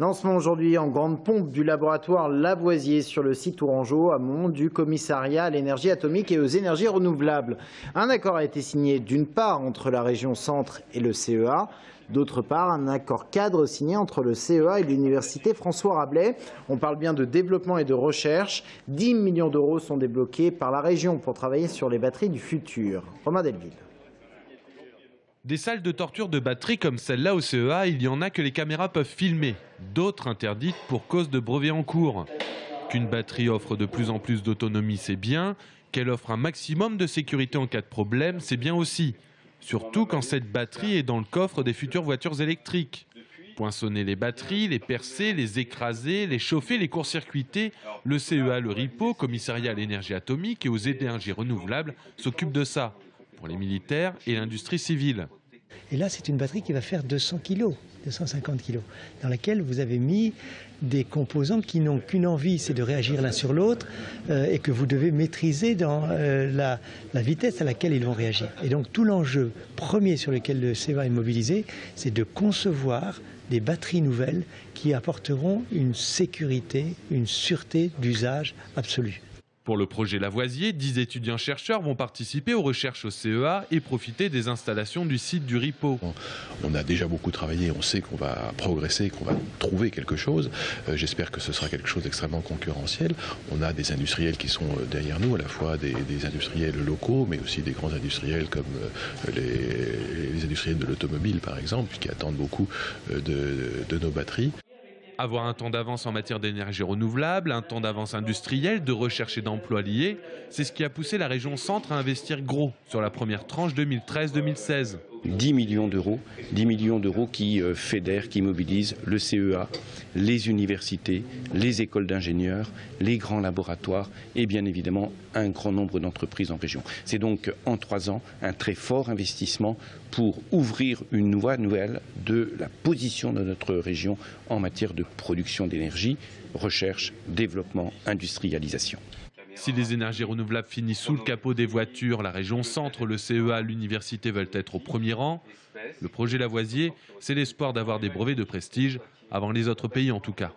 Lancement aujourd'hui en grande pompe du laboratoire Lavoisier sur le site tourangeau, amont du commissariat à l'énergie atomique et aux énergies renouvelables. Un accord a été signé d'une part entre la région Centre et le CEA, d'autre part un accord cadre signé entre le CEA et l'université François Rabelais. On parle bien de développement et de recherche. 10 millions d'euros sont débloqués par la région pour travailler sur les batteries du futur. Romain Delville. Des salles de torture de batteries comme celle-là au CEA, il y en a que les caméras peuvent filmer, d'autres interdites pour cause de brevets en cours. Qu'une batterie offre de plus en plus d'autonomie, c'est bien. Qu'elle offre un maximum de sécurité en cas de problème, c'est bien aussi. Surtout quand cette batterie est dans le coffre des futures voitures électriques. Poinçonner les batteries, les percer, les écraser, les chauffer, les court-circuiter, le CEA, le RIPO, commissariat à l'énergie atomique et aux énergies renouvelables, s'occupe de ça. Pour les militaires et l'industrie civile. Et là, c'est une batterie qui va faire 200 kg, 250 kg, dans laquelle vous avez mis des composants qui n'ont qu'une envie, c'est de réagir l'un sur l'autre et que vous devez maîtriser dans la vitesse à laquelle ils vont réagir. Et donc tout l'enjeu premier sur lequel le CEA est mobilisé, c'est de concevoir des batteries nouvelles qui apporteront une sécurité, une sûreté d'usage absolue. Pour le projet Lavoisier, 10 étudiants-chercheurs vont participer aux recherches au CEA et profiter des installations du site du RIPO. On a déjà beaucoup travaillé, on sait qu'on va progresser, qu'on va trouver quelque chose. J'espère que ce sera quelque chose d'extrêmement concurrentiel. On a des industriels qui sont derrière nous, à la fois des industriels locaux, mais aussi des grands industriels comme les industriels de l'automobile, par exemple, qui attendent beaucoup de nos batteries. Avoir un temps d'avance en matière d'énergie renouvelable, un temps d'avance industriel, de recherche et d'emploi liés, c'est ce qui a poussé la région Centre à investir gros sur la première tranche 2013-2016. 10 millions d'euros qui fédèrent, qui mobilisent le CEA, les universités, les écoles d'ingénieurs, les grands laboratoires et bien évidemment un grand nombre d'entreprises en région. C'est donc en 3 ans un très fort investissement pour ouvrir une voie nouvelle de la position de notre région en matière de production d'énergie, recherche, développement, industrialisation. Si les énergies renouvelables finissent sous le capot des voitures, la région Centre, le CEA, l'université veulent être au premier rang. Le projet Lavoisier, c'est l'espoir d'avoir des brevets de prestige avant les autres pays en tout cas.